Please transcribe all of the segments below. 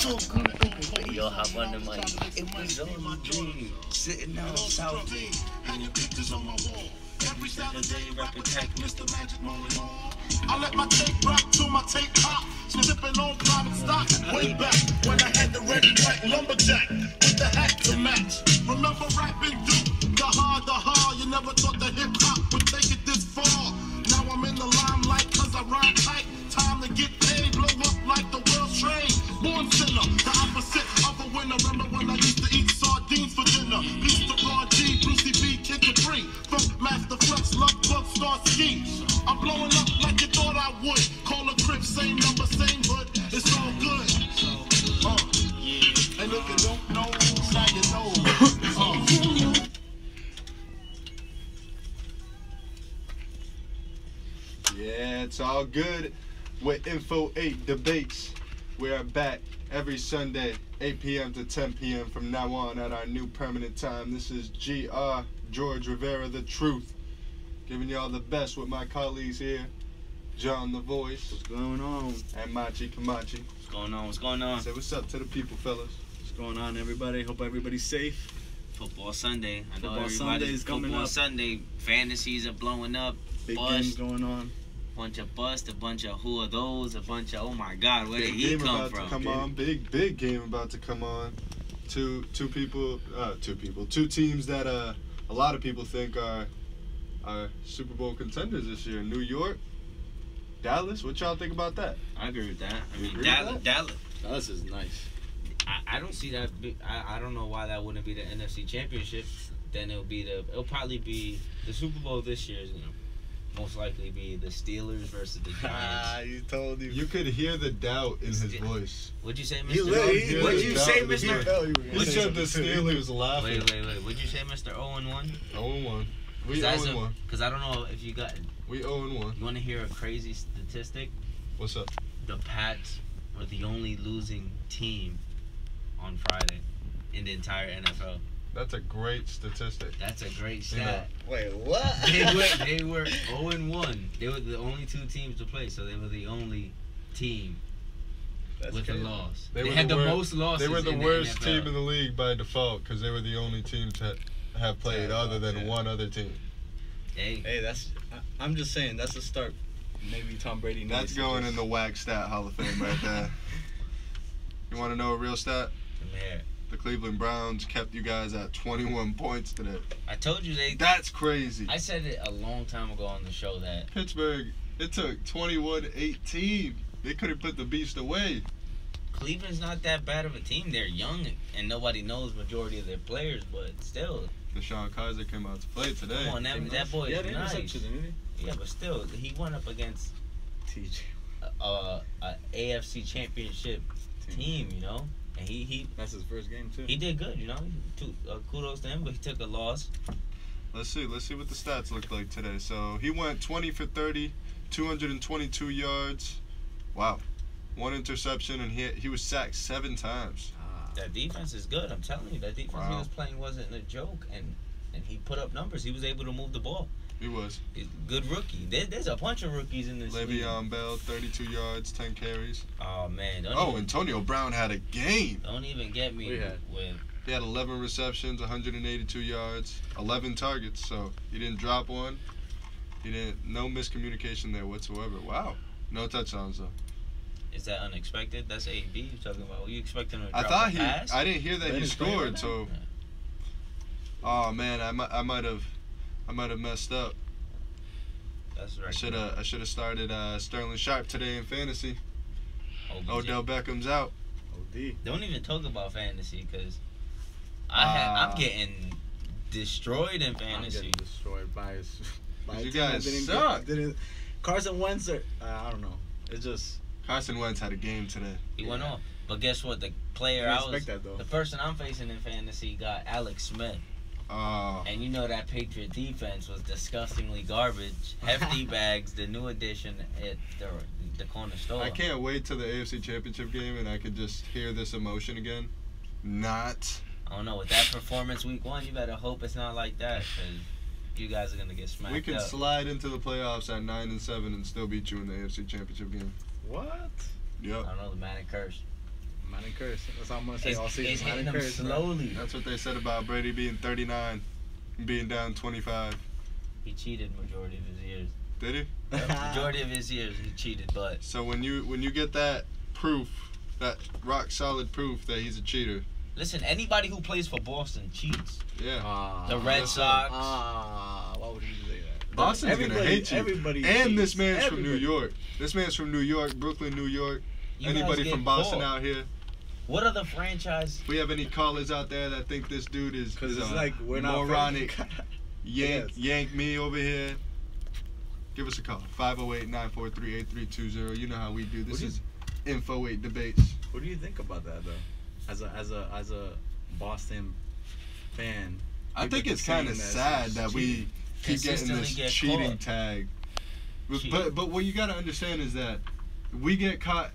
Yo, hop on the mic. It was only a dream. Sitting on South Beach. Hanging pictures on my wall. Every Saturday, rapping tech, Mr. Magic Moment. I let my tape rock till my tape pop. Sipping on private stock. Way back when I had the red and black lumberjack with the hat to match. Remember rapping, dude? The hard. You never thought that hip hop would take it this far. Now I'm in the limelight cause I rhyme tight. Time to get paid, blow up like the world's trade. Born sinner, the opposite of a winner. Remember when I used to eat sardines for dinner? Peace to Ron G, Brucey B, Kid Capri. Funk Master Flex, Love Bug, Star Ski. I'm blowing up like you thought I would. Call a crib, same number, same hood. It's all good. And if you don't know, now you know. Yeah, it's all good with INNFO8 Debates. We are back every Sunday, 8 p.m. to 10 p.m. from now on at our new permanent time. This is GR, George Rivera, the truth. Giving y'all the best with my colleagues here. John the Voice. What's going on? And Machi Kamachi. What's going on? What's going on? Say what's up to the people, fellas. What's going on, everybody? Hope everybody's safe. Football Sunday. I know Football Sunday's coming Football up. Sunday. Fantasies are blowing up. Big Bust. games going on. Bunch of bust, a bunch of who are those, a bunch of, oh my God, where did Big he game come about from? to come on. Big game about to come on. Two teams that a lot of people think are Super Bowl contenders this year. New York, Dallas. What y'all think about that? I agree with that. I mean, agree with that? Dallas is nice. I don't see that. I don't know why that wouldn't be the NFC Championship. Then it'll probably be the Super Bowl this year. Most likely be the Steelers versus the Giants. You told him. You could hear the doubt in his voice. What'd you say, He Mr. literally- What'd you say, He Mr. He said the Steelers laughing. Wait. What'd you say, Mr. 0-1? 0-1. We 0-1. Because I don't know if you got. We 0-1. You want to hear a crazy statistic? What's up? The Pats were the only losing team on Friday in the entire NFL. That's a great statistic. That's a great stat. Wait, what? They were 0-1. They were the only two teams to play, so they were the only team with crazy. a loss. They They were had the the wor- most losses. They were the in worst the NFL. team in the league by default because they were the only team to have played other than one other team. Hey, I'm just saying, that's a start. Maybe Tom Brady needs That's to going just- in the WAC stat Hall of Fame right there. You want to know a real stat? come here. The Cleveland Browns kept you guys at 21 points today. I told you That's crazy. I said it a long time ago on the show that Pittsburgh, it took 21-18. They could have put the beast away. Cleveland's not that bad of a team. They're young and nobody knows majority of their players, but still, Deshaun Kaiser came out to play today. come on, that boy Yeah, is the nice. interception, didn't Yeah, but still, he went up against he? TJ. a AFC Championship team, and he That's his first game, too. He did good, kudos to him, but he took a loss. Let's see what the stats look like today. So he went 20 for 30, 222 yards. Wow. One interception, and he was sacked 7 times. That defense is good. I'm telling you, that defense he was playing wasn't a joke, and he put up numbers. He was able to move the ball. He was. He's a good rookie. There's a bunch of rookies in this league. Le'Veon Bell, 32 yards, 10 carries. Oh man. Antonio Brown had a game. Don't even get me with. He had 11 receptions, 182 yards, 11 targets. So he didn't drop one. No miscommunication there whatsoever. Wow. No touchdowns though. Is that unexpected? That's AB you're talking about. Were you expecting him to I drop thought a pass? I didn't hear that he scored. So. Oh man, I might have messed up. That's right. I should have started Sterling Sharp today in fantasy. OBJ. Odell Beckham's out. OD. Don't even talk about fantasy because I'm getting destroyed in fantasy. I'm getting destroyed by his. You guys suck. Carson Wentz, I don't know. It's just. Carson Wentz had a game today. He went off. But guess what? The player the person I'm facing in fantasy got Alex Smith. And you know that Patriot defense was disgustingly garbage. Hefty bags, the new addition at the corner store. I can't wait till the AFC Championship game and I can just hear this emotion again. Not. I don't know. With that performance week 1, you better hope it's not like that because you guys are going to get smacked We can up. slide into the playoffs at 9-7 and still beat you in the AFC Championship game. What? Yep. I don't know, the Madden curse. Madden curse. That's all I'm gonna say all It's season. hitting Madden them curse, bro. slowly. That's what they said about Brady being 39 and being down 25. He cheated majority of his years. Did he? Majority of his years he cheated, but So when you get that proof, that rock solid proof that he's a cheater, listen, anybody who plays for Boston cheats. yeah. The Red Sox. Why would you say that? Boston's gonna hate you. Everybody And cheats. this man's from New Everybody. York. This man's from New York, Brooklyn, New York. You guys Anybody get from Boston caught. out here? What other franchise? We have any callers out there that think this dude is Because it's like we're not moronic? fans. Yank Yes. me over here. Give us a call. 508-943-8320. You know how we do. This What do you- is INNFO8 Debates. What do you think about that though? As a Boston fan, I people think it's keep saying kind of that sad it's that we cheating. keep getting Consistently this get cheating caught. tag. Cheating. But what you got to understand is that we get caught,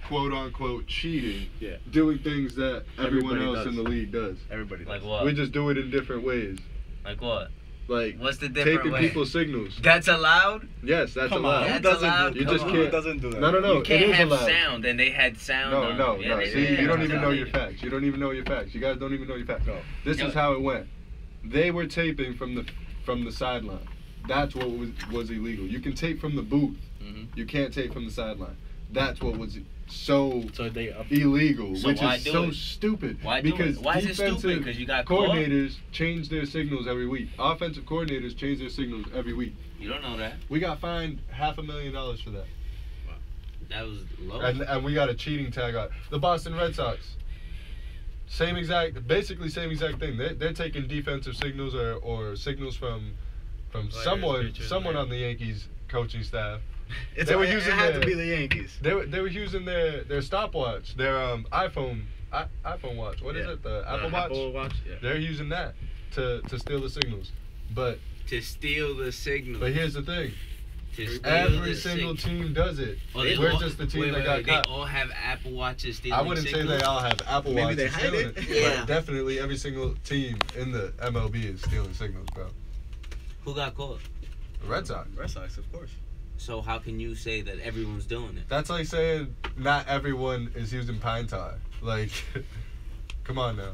quote unquote, cheating, Yeah. doing things that everyone Everybody else does. in the league does. Everybody. Like does. what? We just do it in different ways. Like what? Like What's the different taping way? people's signals. That's allowed? Yes, that's Come allowed. on, who That's doesn't allowed? do? You come just on, can't- Who doesn't do that? No, You it can't is have allowed. sound, and they had sound. No, on. no, Yeah, no. they See, did. you don't I'm even know telling your you. facts. You don't even know your facts. You guys don't even know your facts. No. This Yo- is how it went. They were taping from the sideline. That's what was illegal. You can tape from the booth. Mhm. You can't tape from the sideline. That's what was so So they illegal, So which why is do so it? stupid. Why do because it? Why is it stupid? defensive Because you got caught? coordinators change their signals every week. Offensive coordinators change their signals every week. You don't know that. We got fined $500,000 for that. That was low. And we got a cheating tag on the Boston Red Sox. Basically same exact thing. They're taking defensive signals or signals from Players, someone pitchers, on the Yankees coaching staff. It's They were it using had their- to be the Yankees. They were using their stopwatch, their iPhone watch. What is Yeah. it? The Apple Watch. Apple Watch. Yeah. They're using that to steal the signals. But to steal the signal. here's the thing. To steal Every the single signal. team does it. Oh, they We're all- just the team wait, that wait, got wait, caught. They all have Apple Watches stealing I wouldn't signals? say they all have Apple Maybe Watches they hide stealing it. it, Yeah. but definitely every single team in the MLB is stealing signals, bro. Who got caught? The Red Sox. Red Sox, of course. So how can you say that everyone's doing it? That's like saying not everyone is using pine tar. Like, come on now.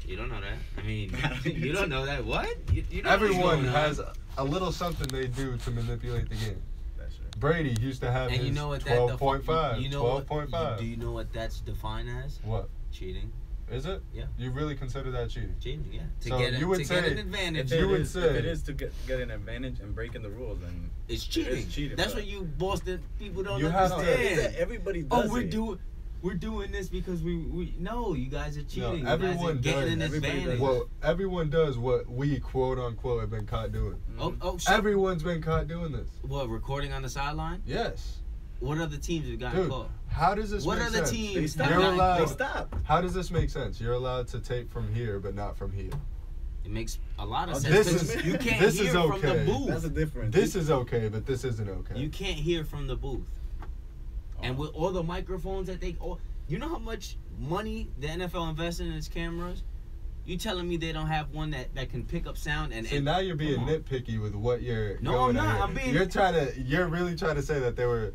You don't know that. I mean, you don't know that. What? You know what's Everyone going on. has a little something they do to manipulate the game. That's right. Brady used to have And his you know what that 12.5. you know what- 12.5. Do you know what that's defined as? What? Cheating. Is it? Yeah. You really consider that cheating? Cheating, yeah. To So get you would to say get an advantage. you would If say- it is to get an advantage and breaking the rules, then It's cheating. It's cheating, That's but- what you Boston people don't You have to- understand. everybody does Oh, it. we're doing this because we no, you guys are cheating. No, everyone you guys are getting an does. Everybody advantage. does. Well, everyone does what we quote unquote have been caught doing. Oh, so, Everyone's been caught doing this. what, recording on the sideline? Yes. What other teams have gotten Dude, caught? how does this What make other sense? They teams stop. have You're gotten allowed- They caught? stop. How does this make sense? You're allowed to tape from here, but not from here. It makes a lot of Oh, sense. This 'cause is- you can't this hear is from the okay. booth. That's the difference. This is okay, but this isn't okay. You can't hear from the booth. And Oh. with all the microphones that you know how much money the NFL invests in its cameras? You telling me they don't have one that can pick up sound and See, now you're being come on. nitpicky with what you're No, going I'm not. at here. I'm being- You're really trying to say that they were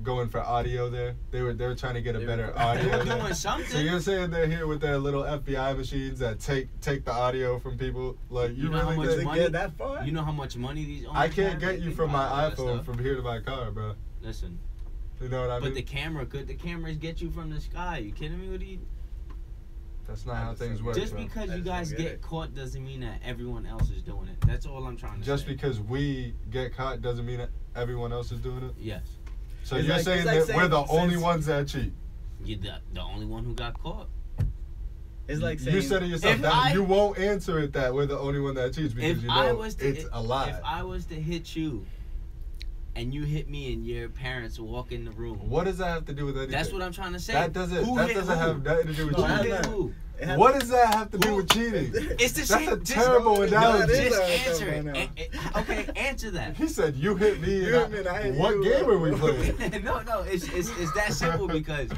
going for audio there. They were trying to get a They better were- audio. They were there. doing something. So you're saying they're here with their little FBI machines that take the audio from people? Like you You know how really much Does think? it money- get that far? You know how much money these owners I can't have? get you Think from about my all that iPhone stuff. from here to my car, bro. Listen, You know what I but mean? the cameras get you from the sky. You kidding me? What do you? That's not I how just things don't work, Just bro. because I you just guys don't get get it. caught doesn't mean that everyone else is doing it. That's all I'm trying to Just say. because we get caught doesn't mean that everyone else is doing it. Yes, So It's you're like- saying it's like that we're the saying only since- ones that cheat. you're the only one who got caught. It's like saying You said it yourself. If That, I- you won't answer it that we're the only one that cheats because If you I know was to, it's a lie. if I was to hit you, and you hit me, and your parents walk in the room, What does that have to do with anything? that's what I'm trying to say. That doesn't. Who That hit doesn't who? have nothing to do with No, Who it has cheating. hit not. who? It has- What does that have to do Who- with cheating? It's the That's same. a just- terrible no, analogy. it is Just a answer terrible it. analogy. Okay, answer that. He said, "You hit me." You and hit me and I hit what you. game are we playing? no, it's that simple because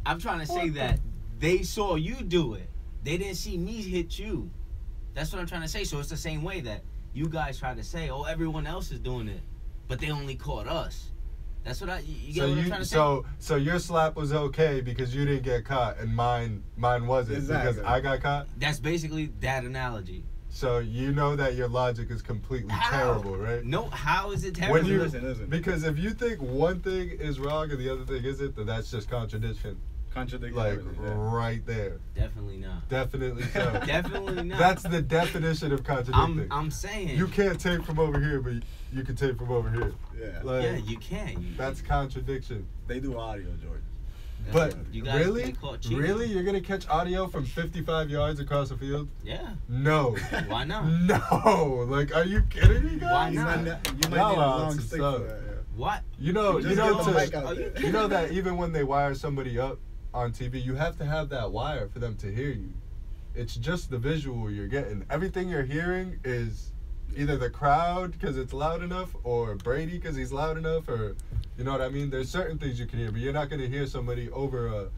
I'm trying to say that they saw you do it. They didn't see me hit you. That's what I'm trying to say. So it's the same way that you guys try to say, oh, everyone else is doing it, but they only caught us. That's what you get what I'm trying to say? So your slap was okay because you didn't get caught, and mine wasn't because I got caught? That's basically that analogy. So you know that your logic is completely terrible, right? No, how is it terrible? Listen. Because if you think one thing is wrong and the other thing isn't, then that's just contradiction. Like, right there. Definitely not. Definitely so. Definitely not. That's the definition of contradicting. I'm saying. You can't take from over here, but you can take from over here. Yeah. Like, yeah, you can. That's contradiction. They do audio, George. But you guys really, you're gonna catch audio from 55 yards across the field? Yeah. No. Why not? No. Like, are you kidding me, guys? Why not? You might need a long stick for that. Yeah. What? You know that even when they wire somebody up on TV, you have to have that wire for them to hear you. It's just the visual you're getting. Everything you're hearing is either the crowd because it's loud enough, or Brady because he's loud enough, or you know what I mean. There's certain things you can hear, but you're not gonna hear somebody over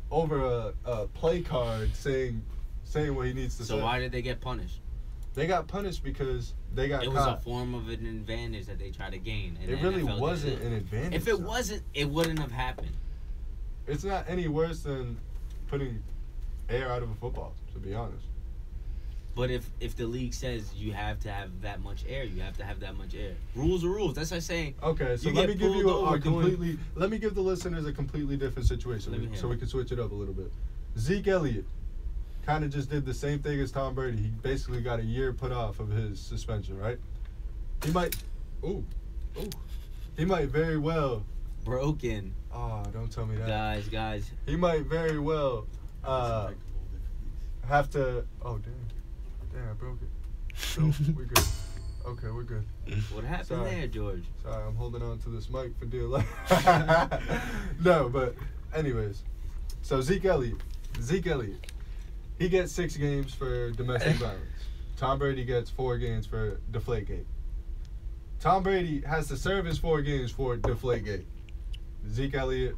a play card saying what he needs to say. So why did they get punished? They got punished because they got caught. It was a form of an advantage that they tried to gain. And it really wasn't an advantage. If it wasn't, it wouldn't have happened. It's not any worse than putting air out of a football, to be honest. But if the league says you have to have that much air, you have to have that much air. Rules are rules. That's like saying. Okay, so let me give you let me give the listeners a completely different situation so we can switch it up a little bit. Zeke Elliott kind of just did the same thing as Tom Brady. He basically got a year put off of his suspension, right? He might very well broken. Oh, don't tell me that. Guys. He might very well have to. Oh, damn, I broke it. No, we're good. Okay, we're good. What happened there, George? Sorry, I'm holding on to this mic for dear life. No, but anyways. So Zeke Elliott. He gets 6 games for domestic violence. Tom Brady gets 4 games for Deflategate. Tom Brady has to serve his 4 games for Deflategate. Zeke Elliott,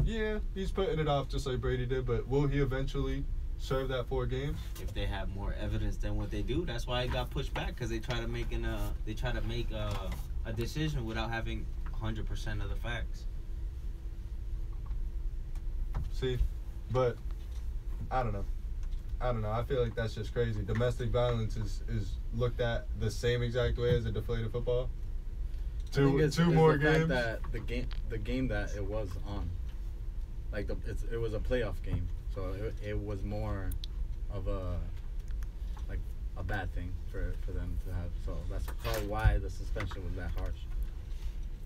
yeah, he's putting it off just like Brady did, but will he eventually serve that 4 games? If they have more evidence than what they do, that's why it got pushed back, because they try to make a decision without having 100% of the facts. See, but I don't know. I feel like that's just crazy. Domestic violence is looked at the same exact way as a deflated football. Two more games. That the game that it was on, like it was a playoff game, so it was more of a bad thing for them to have. So that's probably why the suspension was that harsh.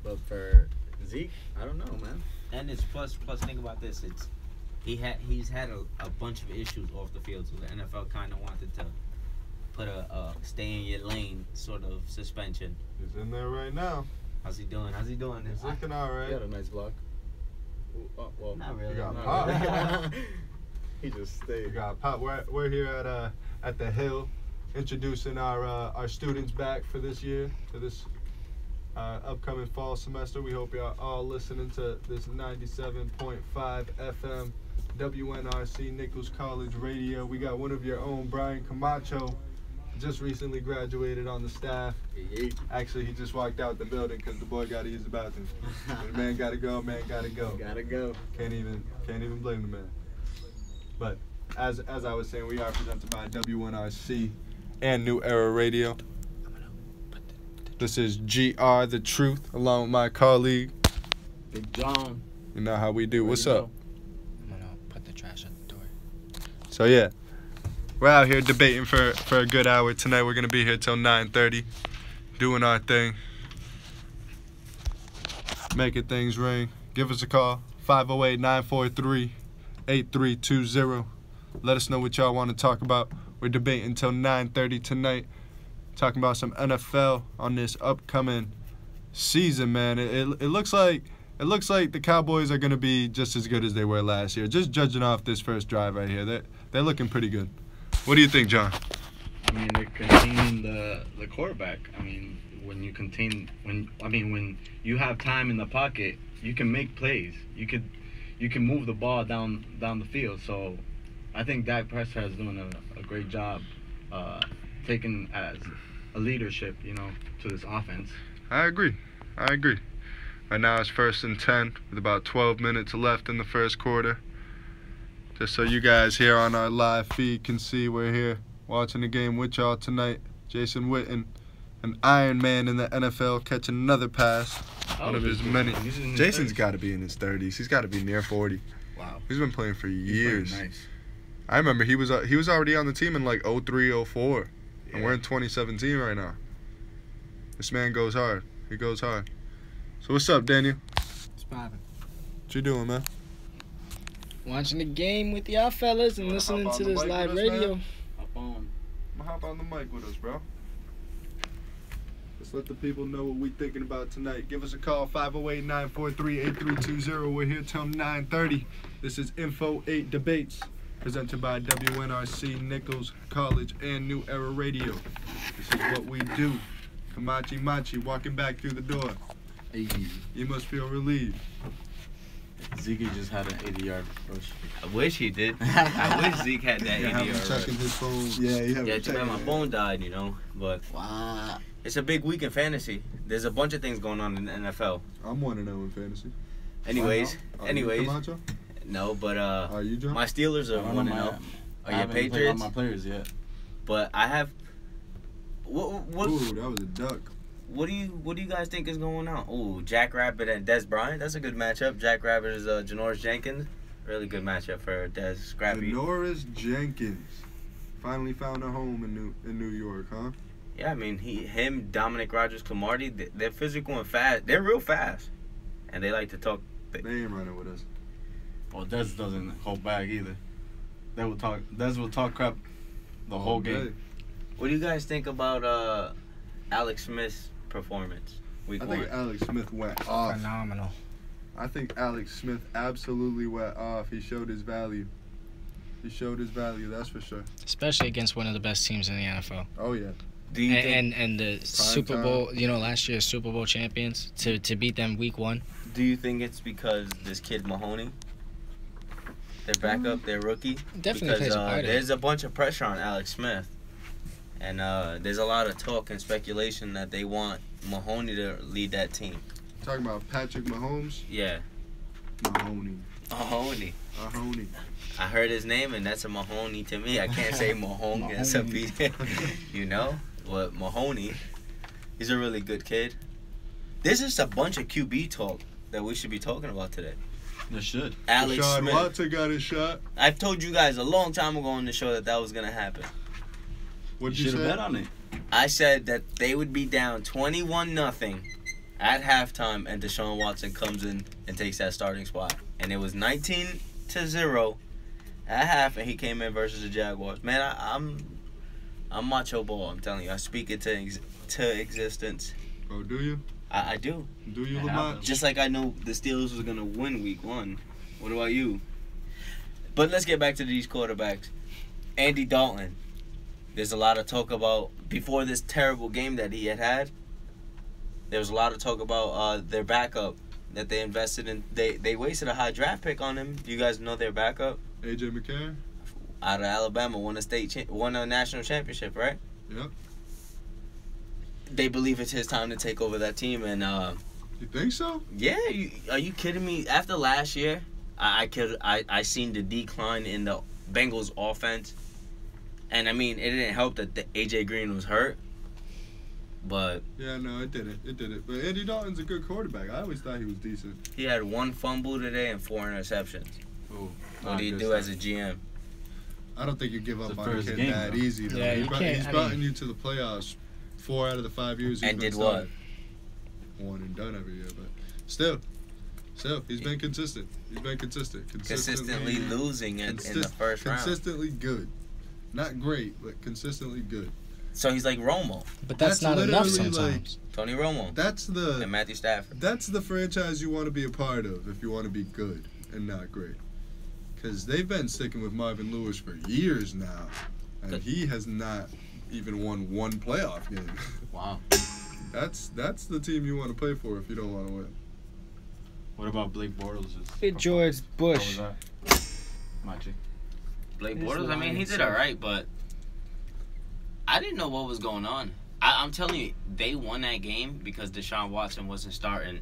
But for Zeke, I don't know, man. And it's plus think about this. He's had a bunch of issues off the field, so the NFL kind of wanted to put a stay in your lane sort of suspension. He's in there right now. How's he doing? He's looking all right. He had a nice block. Well, not really. He got popped. He just stayed. We got popped. We're here at the Hill, introducing our students back for this year, for this upcoming fall semester. We hope y'all all listening to this 97.5 FM WNRC Nichols College Radio. We got one of your own, Brian Camacho, just recently graduated on the staff. Actually, he just walked out the building because the boy got to use the bathroom. The man got to go. Gotta go. Can't even blame the man. But as I was saying, we are presented by WNRC and New Era Radio. This is GR The Truth, along with my colleague Big John. You know how we do. What's up? I'm gonna put the trash at the door. So yeah, we're out here debating for a good hour tonight. We're gonna be here till 9:30, doing our thing, making things ring. Give us a call, 508-943-8320. Let us know what y'all want to talk about. We're debating till 9:30 tonight, talking about some NFL on this upcoming season, man. It looks like the Cowboys are gonna be just as good as they were last year. Just judging off this first drive right here, they're looking pretty good. What do you think, John? I mean, they're containing the quarterback. I mean, when you have time in the pocket, you can make plays. You can move the ball down the field. So I think Dak Prescott is doing a great job taking as a leadership, to this offense. I agree. Right now it's 1st and 10 with about 12 minutes left in the first quarter. Just so you guys here on our live feed can see, we're here watching the game with y'all tonight. Jason Witten, an Iron Man in the NFL, catching another pass. One of his many. Jason's got to be in his 30s. He's got to be near 40. Wow. He's been playing for years. Nice. I remember he was already on the team in like 03, 04. Yeah. And we're in 2017 right now. This man goes hard. He goes hard. So what's up, Daniel? It's poppin'. What you doing, man? Watching the game with y'all fellas and listening to this live radio. Hop on. I'm gonna hop on the mic with us, bro. Let's let the people know what we thinking about tonight. Give us a call, 508-943-8320. We're here till 9:30. This is INNFO8 Debates, presented by WNRC, Nichols, College, and New Era Radio. This is what we do. Kamachi Machi walking back through the door. Hey. You must feel relieved. Zeke just had an 80-yard rush. I wish he did. I wish Zeke had that 80-yard rush. Checking his phone. Yeah, he Yeah, too bad my phone died, you know. But Wow. it's a big week in fantasy. There's a bunch of things going on in the NFL. I'm 1-0 in fantasy. Anyways, Are you Camacho? no, but Are you, John? my Steelers are 1-0. I Are your haven't played all Patriots? my players yet. But I have. What Ooh, that was a duck. What do you guys think is going on? Ooh, Jack Rabbit and Des Bryant. That's a good matchup. Jack Rabbit is Janoris Jenkins. Really good matchup for Des. Scrappy. Janoris Jenkins finally found a home in New York, huh? Yeah, I mean him, Dominic Rodgers-Cromartie. They're physical and fast. They're real fast, and they like to talk. They ain't running with us. Well, Des doesn't hold back either. Des will talk crap the whole game. What do you guys think about Alex Smith's performance week I one? think Alex Smith went off. Phenomenal. I think Alex Smith absolutely went off. He showed his value. That's for sure. Especially against one of the best teams in the NFL. Oh, yeah. Do you think? And the Super Bowl, last year's Super Bowl champions, to beat them week one. Do you think it's because this kid Mahoney, their backup, their rookie? Definitely plays a part of it. There's a bunch of pressure on Alex Smith, and there's a lot of talk and speculation that they want Mahoney to lead that team. Talking about Patrick Mahomes? Yeah, Mahoney. Mahoney. Mahoney. I heard his name, and that's a Mahoney to me. I can't say Mahoney. That's a B. You know? But Mahoney, he's a really good kid. There's just a bunch of QB talk that we should be talking about today. They should. Alex Deshaun Smith. Watson got his shot. I've told you guys a long time ago on the show that was going to happen. What'd You you should have say? bet on it. I said that they would be down 21-0 at halftime, and Deshaun Watson comes in and takes that starting spot. And it was 19-0 at half, and he came in versus the Jaguars. Man, I'm macho ball. I'm telling you, I speak it to existence. Oh, do you? I do. Do you, It Lamont? happens. Just like I know the Steelers was gonna win week one. What about you? But let's get back to these quarterbacks. Andy Dalton. There's a lot of talk about, before this terrible game that he had, there was a lot of talk about their backup that they invested in. They wasted a high draft pick on him. Do you guys know their backup? AJ McCarron? Out of Alabama, won a national championship, right? Yep. They believe it's his time to take over that team, and You think so? yeah, are you kidding me? After last year, I seen the decline in the Bengals offense, and I mean it didn't help that the AJ Green was hurt, but Yeah, no, it didn't. But Andy Dalton's a good quarterback. I always thought he was decent. he had 1 fumble today and 4 interceptions. Ooh, What do you do as a GM? I don't think you give up It's the on a first kid game, that though. easy, though. Yeah, you can't- He's I brought mean- you to the playoffs 4 out of the 5 years he's And been did what? starting. 1 and done every year, but still, he's been consistent. Consistently losing in the first round. Consistently good. Not great, but consistently good. So he's like Romo, But that's not enough sometimes. Tony Romo, That's and the Matthew Stafford. franchise you want to be a part of if you want to be good and not great. Because they've been sticking with Marvin Lewis for years now, and he has not even won 1 playoff game. wow. That's the team you want to play for if you don't want to win. What about Blake Bortles? Hey, George Bush. How was that? Machi. Blake He's Bortles, I mean, he lying, did so- all right, but I didn't know what was going on. I'm telling you, they won that game because Deshaun Watson wasn't starting.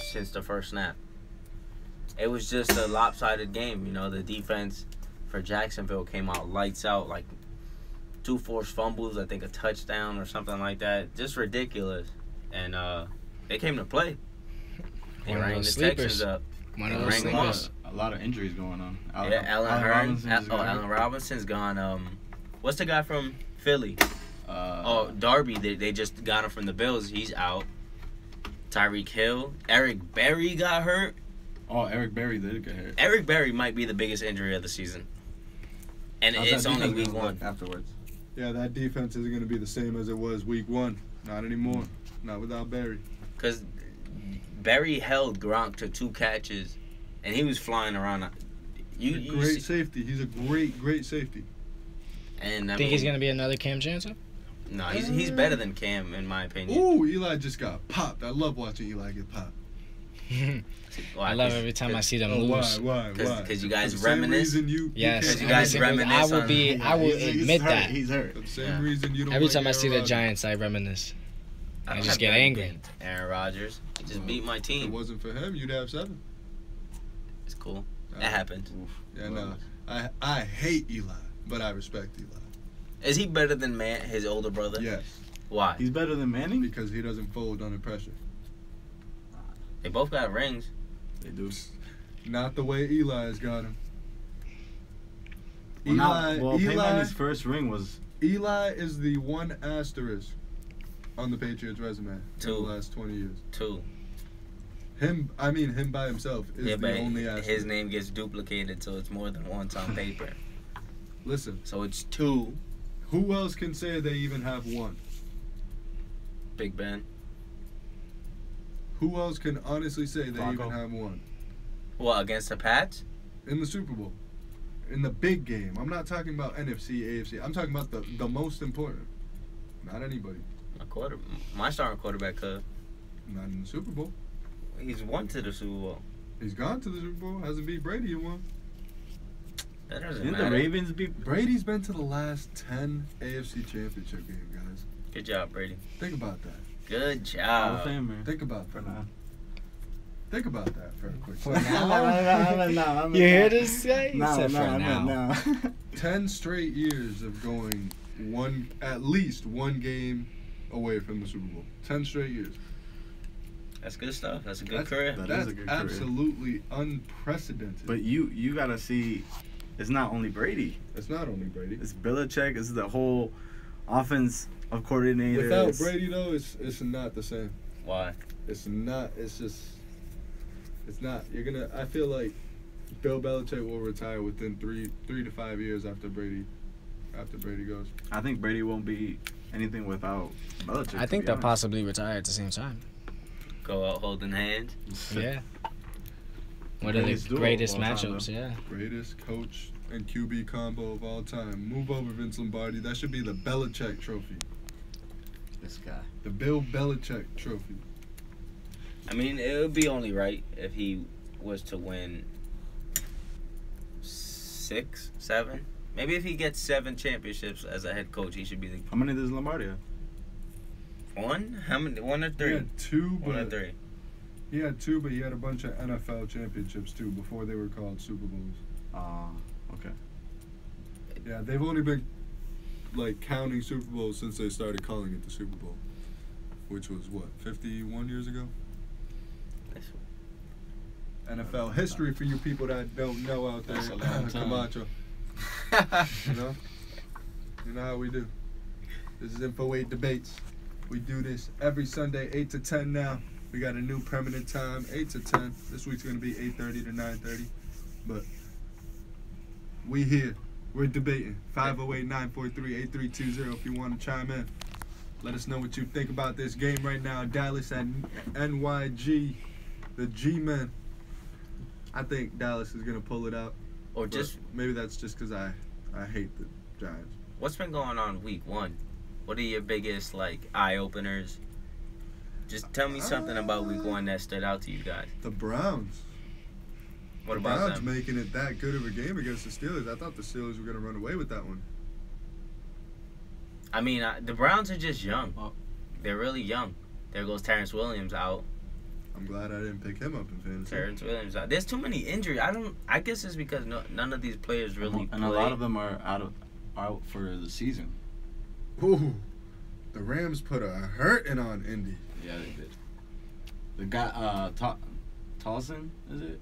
since the first snap. It was just a lopsided game. You know, the defense for Jacksonville came out lights out, like 2 forced fumbles, I think a touchdown or something like that. Just ridiculous. And they came to play. They One of rang the those Texans sleepers. up. One of They those rang them up. sleepers. A lot of injuries going on. Yeah, Allen Robinson's gone. Allen Robinson's gone. What's the guy from Philly? Darby. They just got him from the Bills. He's out. Tyreek Hill. Eric Berry got hurt. Oh, Eric Berry did get hurt. Eric Berry might be the biggest injury of the season. And How's it's that only defense week gonna 1. look afterwards. Yeah, that defense isn't going to be the same as it was week 1. Not anymore. Not without Barry. Because Berry held Gronk to 2 catches, and he was flying around. Great safety. He's a great safety. And I Think he's mean, gonna be another Cam Chancellor? No, he's better than Cam in my opinion. Ooh, Eli just got popped. I love watching Eli get popped. Why? I love every time I see them Oh, lose. why? Because you guys For the same reminisce. reason you Yes, can't- you guys every single- reminisce I will He's admit hurt. that. He's hurt. For the same Yeah. reason you don't Every like time I see the Aaron Rodgers. Giants, I reminisce. I I don't just have get nothing angry. against Aaron Rodgers. He just beat my If it team. wasn't for him, you'd have 7. It's cool. That happened. Yeah, no. I hate Eli, but I respect Eli. Is he better than his older brother? Yes, Why? He's better than Manning? because he doesn't fold under pressure. They both got rings. They do. Not the way Eli's got him. Peyton Eli Manning's first ring was is the one asterisk on the Patriots' resume in Two. the last 20 years. 2. Him by himself is Yeah, the but only asterisk. his name gets duplicated, so it's more than once on paper. Listen, So it's 2. who else can say they even have 1? Big Ben. Who else can honestly say they Bronco. even have 1? What, against the Pats? In the Super Bowl. In the big game. I'm not talking about NFC, AFC. I'm talking about the most important. Not anybody. My starting quarterback could. Not in the Super Bowl. He's won to the Super Bowl. He's gone to the Super Bowl. Hasn't beat Brady in one. That doesn't Didn't the matter. Ravens beat Brady's been to the last 10 AFC Championship games, guys. Good job, Brady. Think about that. Good Hall of job. Famer? Think about For that. now. Think about that for a quick For second. now? You hear this guy? He said for now. 10 straight years of going at least one game away from the Super Bowl. 10 straight years. That's good stuff. That's a good career. That is That's a good career. absolutely unprecedented. But you gotta see, it's not only Brady. It's not only Brady. It's Belichick. It's the whole offense of coordinators. Without Brady, though, it's not the same. Why? It's not. It's just. It's not. I feel like Bill Belichick will retire within 3 to 5 years after Brady goes. I think Brady won't be anything without Belichick. I think to be they'll honest. possibly retire at the same time. Go out holding hands. Yeah. One of Greatest the duo greatest of all time, matchups, yeah. Greatest coach and QB combo of all time. Move over, Vince Lombardi. That should be the Belichick Trophy. This guy. The Bill Belichick Trophy. I mean, it would be only right if he was to win 6, 7. Maybe if he gets 7 championships as a head coach, he should be the How many does Lombardi have? 1. How many? 1 or 3? He had 2, 1 or but 3. he had 2, but he had a bunch of NFL championships too before they were called Super Bowls. Okay. Yeah, they've only been like counting Super Bowls since they started calling it the Super Bowl, which was what, 51 years ago? NFL history for you people that don't know out there. That's a long time. Camacho. You know how we do. This is INNFO8 Debates. We do this every Sunday, 8 to 10 now. We got a new permanent time, 8 to 10. This week's going to be 8:30 to 9:30. But we here. We're debating. 508-943-8320 if you want to chime in. Let us know what you think about this game right now. Dallas at NYG. The G-Men. I think Dallas is going to pull it out. Or But just, maybe that's just because I hate the Giants. what's been going on week 1? What are your biggest, eye-openers? Just tell me something about week 1 that stood out to you guys. The Browns. What the about Browns them? making it that good of a game against the Steelers. I thought the Steelers were going to run away with that one. I mean, the Browns are just young. Well- They're really young. There goes Terrence Williams out. I'm glad I didn't pick him up in fantasy. Terrence Williams. There's too many injuries. I guess it's because none of these players really And play. a lot of them are out for the season. Ooh, the Rams put a hurting on Indy. Yeah, they did. The guy, Towson, is it?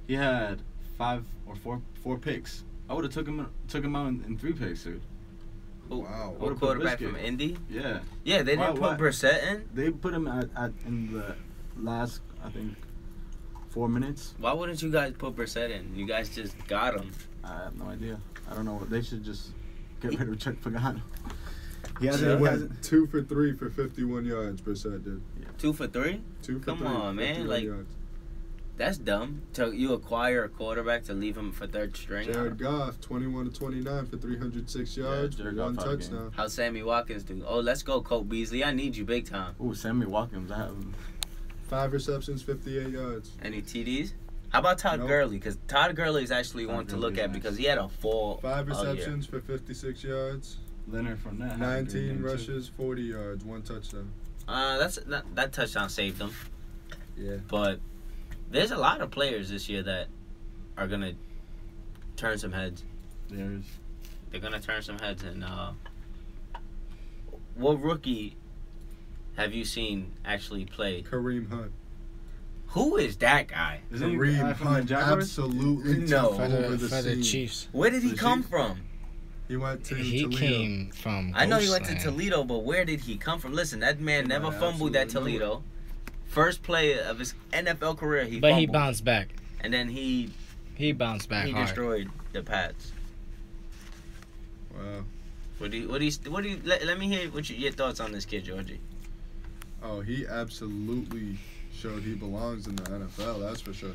He had 4 picks. I would have took him out in 3 picks, dude. Wow. What quarterback from Indy? Yeah. Yeah, they didn't put Brissett in. They put him in the last, I think, 4 minutes. Why wouldn't you guys put Brissett in? You guys just got him. I have no idea. I don't know. They should just get rid of Chuck Pagano. He He hasn't. went 2 for 3 for 51 yards. Brissett did. 2 for 3? 2 for Come 3. on, man. 51 Like, yards. that's dumb. So you acquire a quarterback to leave him for third string. Jared Goff, 21 to 29 for 306 yards, Jared 1 Goff had a game. touchdown. How's Sammy Watkins do? Oh, let's go, Colt Beasley. I need you big time. Ooh, Sammy Watkins. I have him. 5 receptions, 58 yards. Any TDs? How about Todd Nope. Gurley? Because Todd Gurley is actually Todd one to look Gurley's at nice. because he had a full 5 all year. receptions for 56 yards. Leonard Fournette. had a good 19 game, too. rushes, 40 yards, 1 touchdown. That touchdown saved them. Yeah. But there's a lot of players this year that are gonna turn some heads. They're gonna turn some heads. And what rookie have you seen actually play? Kareem Hunt. Who is that guy? Isn't he the Kareem guy from the Hunt Jaguars? absolutely No. took over the For the scene. Chiefs. Where did he The come Chiefs? from? He went to He Toledo. came from. I know he went to Ghostland. Toledo, but where did he come from? Listen, that man He never might fumbled at absolutely know Toledo. First play of his NFL career, he But fumbled. he bounced back. And then he bounced back hard. destroyed the Pats. Wow. Let me hear your thoughts on this kid, Georgie. Oh, he absolutely showed he belongs in the NFL, that's for sure.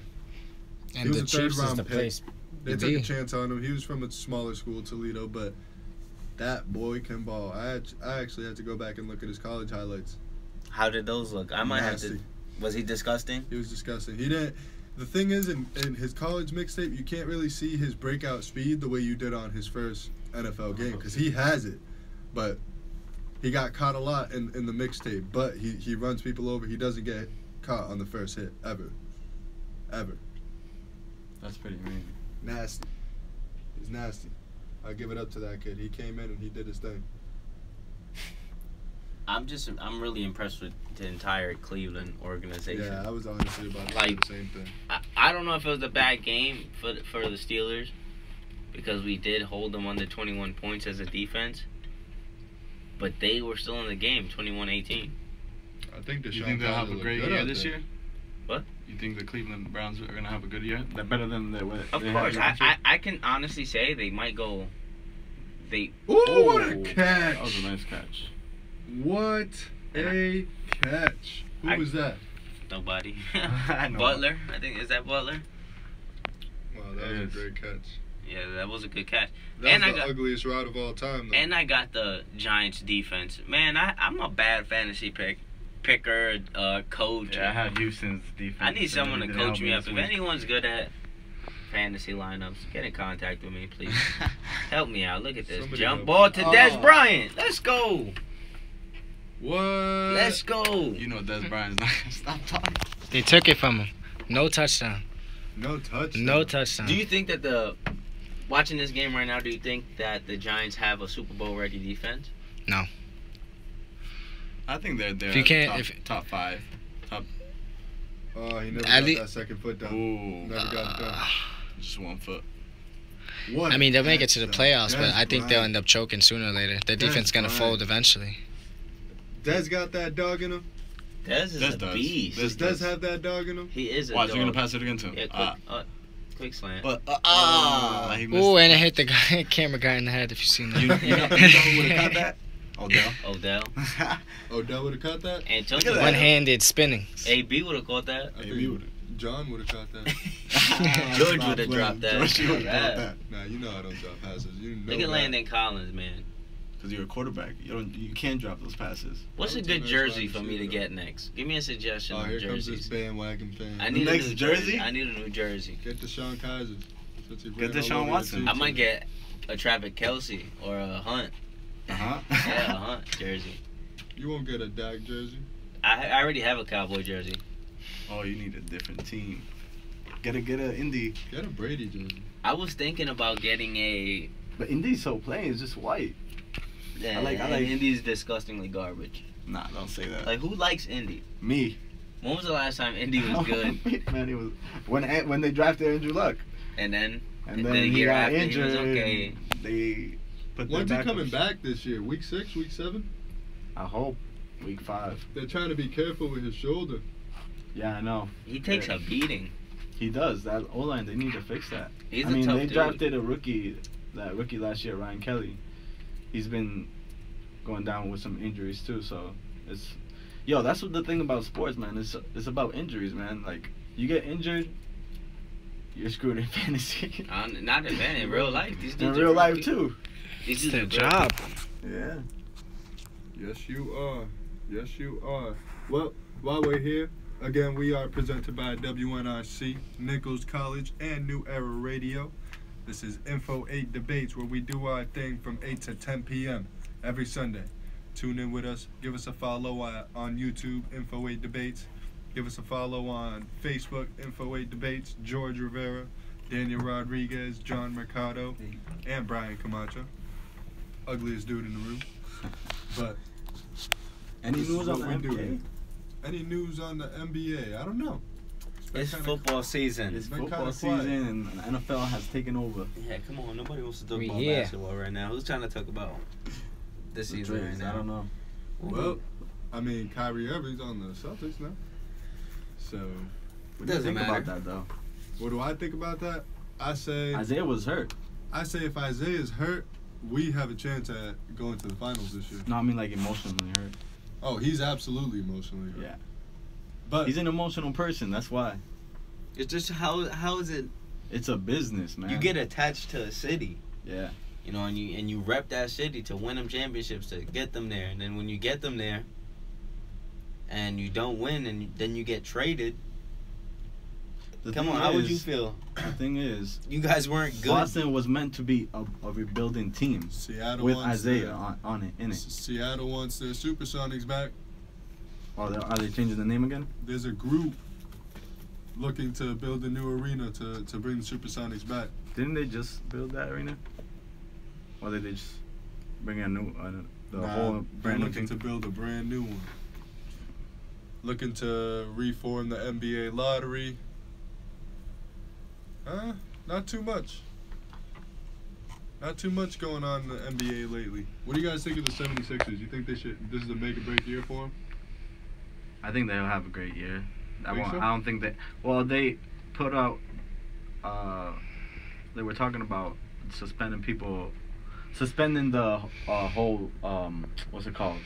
And was the a Chiefs is third-round the pick. place. They to took be. a chance on him. He was from a smaller school, Toledo, but that boy can ball. I actually had to go back and look at his college highlights. How did those look? I might have Nasty. to. Was he disgusting? He was disgusting. He didn't. The thing is, in his college mixtape, you can't really see his breakout speed the way you did on his first NFL game because he has it, but he got caught a lot in the mixtape. But he runs people over. He doesn't get caught on the first hit ever. That's pretty mean. Nasty. He's nasty. I give it up to that kid. He came in and he did his thing. I'm really impressed with the entire Cleveland organization. Yeah, I was honestly about to say Like, the same thing. I don't know if it was a bad game for the Steelers because we did hold them under 21 points as a defense, but they were still in the game, 21-18. I think You think they'll have a great year this year? What? You think the Cleveland Browns are gonna have a good year? They're better than they were. Of course, I can honestly say they might go. They Ooh, what a catch! That was a nice catch. What a catch! Who was that? nobody. I know. Butler, I think is that Butler? Wow, that was a great catch. Yeah, that was a good catch. That And was I the got- ugliest route of all time, though. And I got the Giants defense. Man, I'm a bad fantasy picker, coach. Yeah, I had Houston's defense. I need someone to They coach helped me up. this If week. anyone's good at fantasy lineups, get in contact with me, please. Help me out. Look at this. Somebody Jump help ball me. to Des Oh. Bryant. Let's go. What? Let's go. You know Des Bryant's not gonna stop talking. They took it from him. No touchdown. No touch. No touchdown. Do you think that watching this game right now, do you think that the Giants have a Super Bowl ready defense? I think they're If you can't- top five. Oh, he never At got lea- that second foot down. Ooh, Never got it done. just 1 foot. What I mean, they'll a make it to the catch, playoffs, though. but I think they'll Des end up choking sooner or later. Their Des defense gonna Bryant. fold eventually. Des got that dog in him. Des is Des a does. beast. Does Des have that dog in him? He is a Watch, you're gonna dog. pass it again to him. Yeah, quick slant. But he missed. Ooh, and it hit the guy, camera guy in the head. If you've seen that. You know who would have caught that? Odell. Odell. Odell would have caught that. Look at Antonio. that. One-handed spinning. AB would have caught that. I Maybe think would've. John would have caught that. George Stop would have playing. dropped that. George would have Yeah. dropped that. Nah, you know I don't drop passes. You know Look at that. Landon Collins, man. Because you're a quarterback. You can't drop those passes. What's a That was good a nice jersey wide for me to receiver. get next? Give me a suggestion Oh, on here comes this jerseys. bandwagon fan. I need a next new jersey? I need a new jersey. Get Deshaun Kaiser. Since he Get ran Deshaun all over Watson. your I team. might get a Travis Kelsey or a Hunt. Uh-huh. Yeah, a Hunt jersey. You won't get a Dak jersey. I already have a Cowboy jersey. Oh, you need a different team. Get a Indy. Get a Brady jersey. I was thinking about getting a. But Indy's so plain. It's just white. Yeah, I like Indy's disgustingly garbage. Nah, don't say that. Like, who likes Indy? Me. When was the last time Indy was good? Man, it was when they drafted Andrew Luck. And then And the then he year got after injured. he was okay. They put When's their he coming backups. back this year? Week 6, week 7? I hope. Week 5. They're trying to be careful with his shoulder. Yeah, I know. He takes a beating. He does. That O-line, they need to fix that. He's I a mean, tough they dude. drafted that rookie last year, Ryan Kelly. He's been going down with some injuries too, so it's that's what the thing about sports, man. It's about injuries, man. Like, you get injured, you're screwed in fantasy. Not in real life. These In dudes real are life good. too. These It's dudes their are good. job. Yeah. Yes, you are. Yes, you are. Well, while we're here, again, we are presented by WNRC, Nichols College, and New Era Radio. This is INNFO8 Debates, where we do our thing from 8 to 10 p.m. every Sunday. Tune in with us. Give us a follow on YouTube, INNFO8 Debates. Give us a follow on Facebook, INNFO8 Debates. George Rivera, Daniel Rodriguez, John Mercado, and Brian Camacho. Ugliest dude in the room. But Any this is news on the what we do. NBA? Any news on the NBA? I don't know. been It's kinda- football season. It's been football kinda quiet. season and the NFL has taken over. Yeah, come on. Nobody wants to talk We about here. basketball right now. Who's trying to talk about this The season right trades, now? I don't know. Well, I mean, Kyrie Irving's on the Celtics now. So, What do you Doesn't think matter. about that though? what do I think about that? I say Isaiah was hurt. if Isaiah's hurt, we have a chance at going to the finals this year. No, I mean like emotionally hurt. Oh, he's absolutely emotionally hurt. Yeah. But He's an emotional person. That's why. It's just how is it? It's a business, man. You get attached to a city, Yeah. you know, and you rep that city to win them championships, to get them there, and then when you get them there, and you don't win, and then you get traded. The Come thing on, how would you is- feel? The thing is, You guys weren't good. Boston was meant to be a rebuilding team Seattle with wants Isaiah their- on it in it. Seattle wants their Supersonics back. Are they changing the name again? There's a group looking to build a new arena to bring the Supersonics back. Didn't they just build that arena? Or did they just bring a new whole they're brand new looking thing? to build a brand new one. Looking to reform the NBA lottery. Not too much. Not too much going on in the NBA lately. What do you guys think of the 76ers? You think this is a make or break year for them? I think they'll have a great year. Think so? I don't think that. Well, they put out. They were talking about suspending the whole what's it called?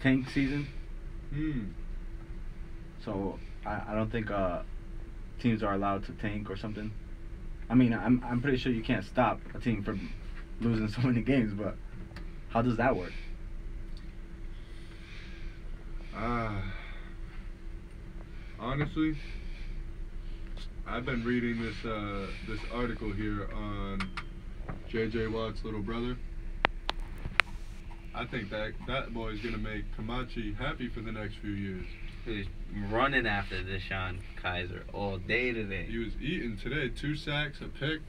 Tank season. So I don't think teams are allowed to tank or something. I mean, I'm pretty sure you can't stop a team from losing so many games, but how does that work? Honestly, I've been reading this article here on J.J. Watt's little brother. I think that boy's gonna make Kamachi happy for the next few years. Who's running after Deshaun Kaiser all day today. He was eating today, 2 sacks, a pick.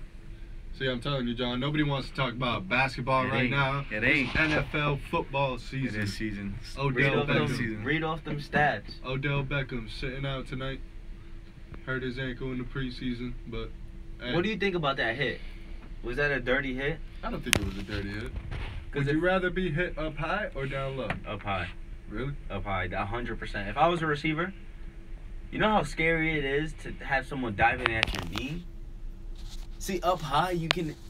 See, I'm telling you, John, nobody wants to talk about basketball It right ain't. now. It ain't. It's NFL football season. It is season. Odell Read off them stats. Odell Beckham sitting out tonight. Hurt his ankle in the preseason, but hey, What do you think about that hit? Was that a dirty hit? I don't think it was a dirty hit. 'Cause Would you rather be hit up high or down low? Up high. Really? Up high, 100%. If I was a receiver, you know how scary it is to have someone diving at your knee? See, up high,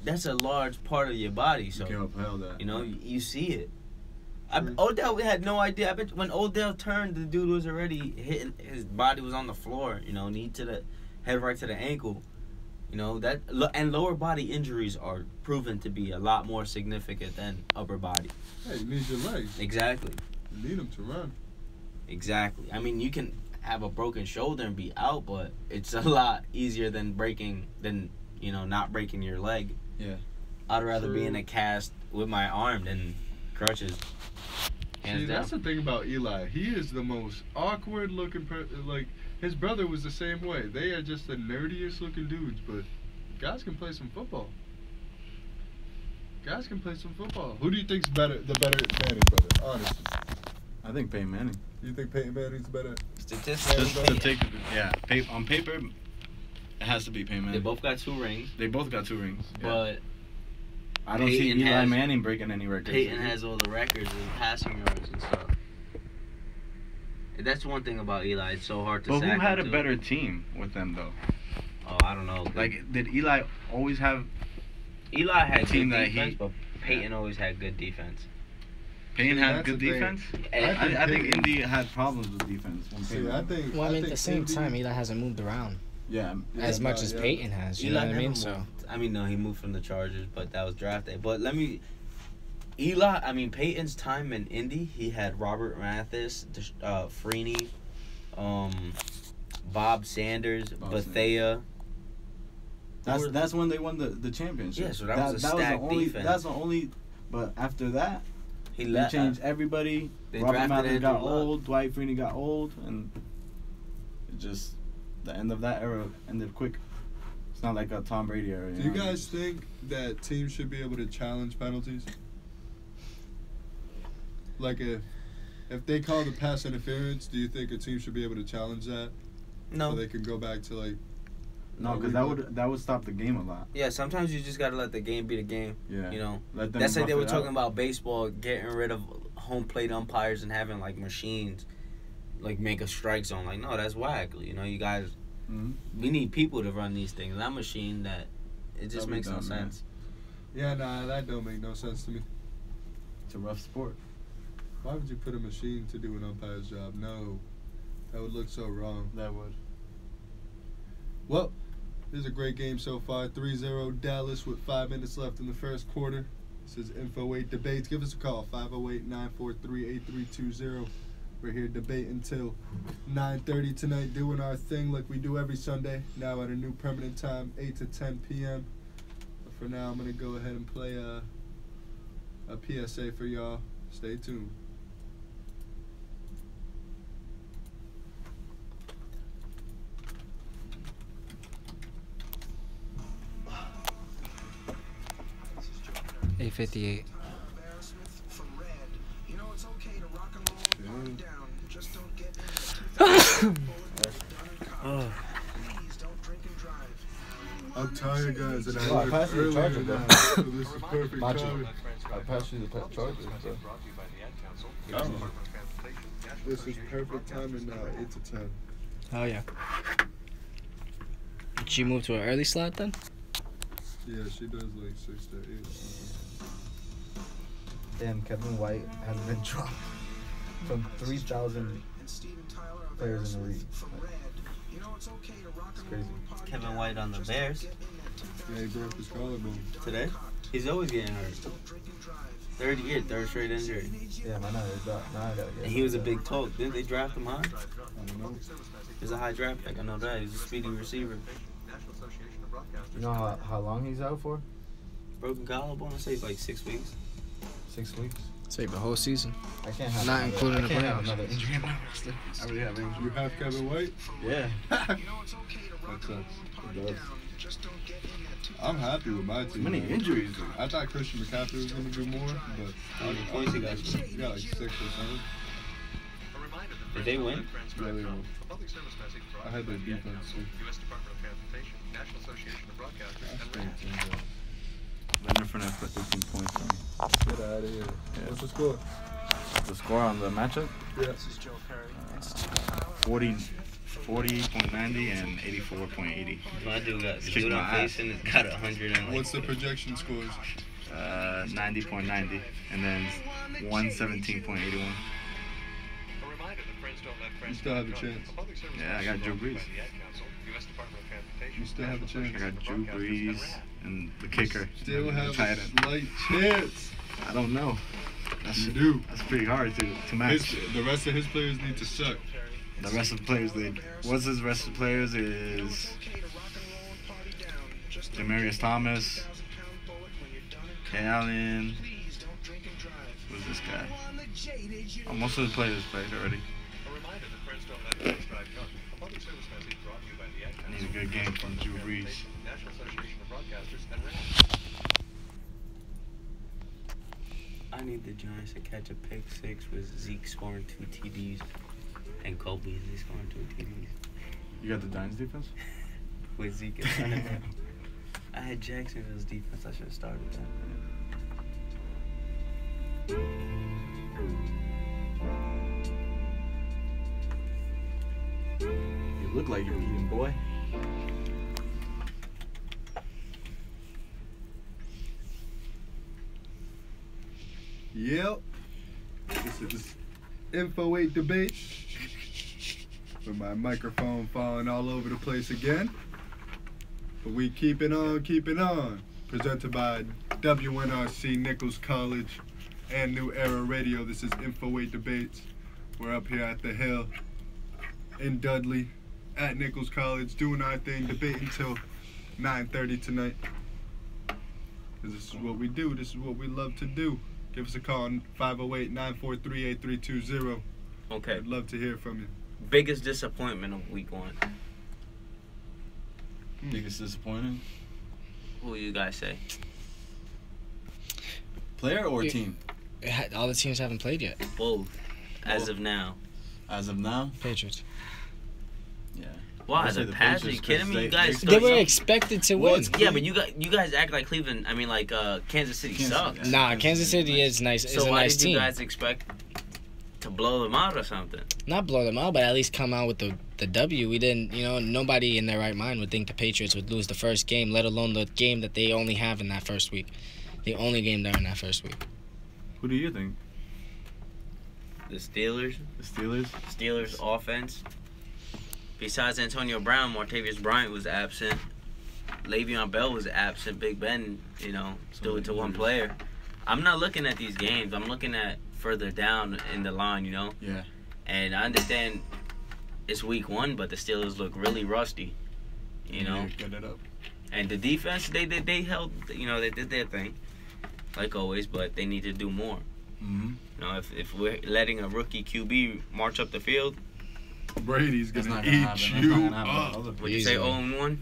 that's a large part of your body, so, You can upheld that. you know, you see it. True. Odell had no idea. I bet when Odell turned, the dude was already hitting, his body was on the floor, you know, knee to the head, right to the ankle. You know, and lower body injuries are proven to be a lot more significant than upper body. Hey, you need your legs. Exactly. You need them to run. Exactly. I mean, you can have a broken shoulder and be out, but it's a lot easier than not breaking your leg. Yeah. I'd rather be True. in a cast with my arm than crutches. Hands See, down. that's the thing about Eli. He is the most awkward looking like, his brother was the same way. They are just the nerdiest looking dudes, but guys can play some football. Guys can play some football. Who do you think's better, the better Manning brother? Honestly. I think Peyton Manning. You think Peyton Manning's better? Statistically, Just to take, on paper, it has to be Peyton they Manning. both got 2 rings, They both got 2 rings. Yeah. but I don't see Peyton Eli has- Manning breaking any records. Peyton has all the records in passing yards and stuff. That's one thing about Eli. It's so hard to But sack who had a him, too. better team with them though? Oh, I don't know. Like, did Eli always have? Eli had team good that defense, he- but Peyton always had good defense. Peyton See, had that's good the thing. defense. And I think Peyton- Indy had problems with defense. When See, Peyton I think. Well, I mean, at think the same Indy- time, Eli hasn't moved around yeah, as much no, as yeah. Peyton has. You know what I never mean? moved. So I mean, no, he moved from the Chargers, but that was draft day. But Peyton's time in Indy, he had Robert Mathis, Freeney, Bob Sanders, Bethea. that's when they won the championship. Yeah, so that was a stacked the only, defense. That's the only. But after that, He they left. changed everybody. They Robert drafted Mathis Andrew got Luck. old. Dwight Freeney got old, and it just the end of that era ended quick. It's not like a Tom Brady era. Do you guys think that teams should be able to challenge penalties? Like if they call the pass interference, do you think a team should be able to challenge that? No. So they can go back to like. No, because that would stop the game a lot. Yeah, sometimes you just gotta let the game be the game. Yeah. You know, Let them that's like rough they were it talking out. about baseball, getting rid of home plate umpires and having like machines, like make a strike zone. Like, no, that's whack. You know, you guys, Mhm. we need people to run these things. That machine, that it just That'll be makes no dumb, man. sense. Yeah, nah, that don't make no sense to me. It's a rough sport. Why would you put a machine to do an umpire's job? No, that would look so wrong. That would. Well, this is a great game so far. 3-0 Dallas with 5 minutes left in the first quarter. This is INNFO8 Debates. Give us a call, 508-943-8320. We're here debating till 9:30 tonight, doing our thing like we do every Sunday. Now at a new permanent time, 8 to 10 p.m. But for now, I'm going to go ahead and play a PSA for y'all. Stay tuned. $8.58. I'm tired, guys, and I Well, I worked passed you the earlier charger, now, though. so this is perfect Macho. timing. I passed you the charger. This is perfect timing now, 8 to 10. Oh yeah. Did you move to an early slot then? Yeah, she does like 6 to 8 or something. Damn, Kevin White has been dropped from 3,000 players in the league. It's crazy. Kevin White on the Bears Yeah, he broke his collarbone. today. He's always getting hurt. Third straight injury. Yeah, man, now I gotta get. And he was a big talk. Didn't they draft him high? I don't know. He's a high draft pick. I know that. He's a speedy receiver. You know how long he's out for? Broken collarbone. I say it's like 6 weeks. 6 weeks. Save the whole season. I can't have. Not another- including I the can't have playoffs. another injury in my roster. I already have injury. You have Kevin White? Yeah. That sucks. It does. I'm happy with my team. Many man. injuries. I thought Christian McCaffrey was going to do more, but How many points he got? He got like 6 or something. Did they win? Yeah, they won. I had their defense too. Leonard Fournette put 18 points on me. Get out of here. What's the score? The score on the matchup? Yeah. 40.90 and 84.80. My dude got Kicked dude my I'm ass. facing has got 100 and like. What's the projection scores? 90.90 and then 117.81. You still have a chance. Yeah, I got Drew Brees. You still have a chance. I got Drew Brees and the kicker. Still the have tight a end. slight chance. I don't know. You do. That's pretty hard to match. The rest of his players need to suck. The rest of the players, what's his rest of the players is Demarius Thomas, Kay Allen, who's this guy? Oh, most of the players played already. I need a good game from Drew Brees. I need the Giants to catch a pick six with Zeke scoring 2 TDs and Cole Beasley scoring 2 TDs. You got the Giants defense? With Zeke in front of him. I had Jacksonville's defense. I should have started that. You look like you're eating, boy. Yep. This is INNFO8 Debates. With my microphone falling all over the place again. But we keep it on, keep it on. Presented by WNRC, Nichols College, and New Era Radio. This is INNFO8 Debates. We're up here at the Hill in Dudley at Nichols College doing our thing, debating till 9:30 tonight. Because this is what we do. This is what we love to do. Give us a call on 508-943-8320. Okay. I'd love to hear from you. Biggest disappointment of week 1. Biggest disappointment? Who you guys say? Player or team? All the teams haven't played yet. Both. As of now. As of now? Patriots. Yeah. Why? The Pats? Are you kidding me? You guys They were expected to win. Yeah, but you guys act like Cleveland. I mean, like Kansas City sucks. Yeah. Nah, Kansas City is nice. So Is a why nice did team. you guys expect to blow them out or something? Not blow them out, but at least come out with the W. We didn't, nobody in their right mind would think the Patriots would lose the first game, let alone the game that they only have in that first week. The only game there in that first week. Who do you think? The Steelers. The Steelers? Steelers offense. Besides Antonio Brown, Martavius Bryant was absent. Le'Veon Bell was absent. Big Ben, still to one player. I'm not looking at these games. I'm looking at further down in the line, Yeah. And I understand it's week 1, but the Steelers look really rusty, Yeah, get it up. And the defense, they held, they did their thing, like always, but they need to do more. Mm-hmm. If we're letting a rookie QB march up the field, Brady's That's gonna not gonna eat happen. you That's not gonna happen. up. would you say 0-1?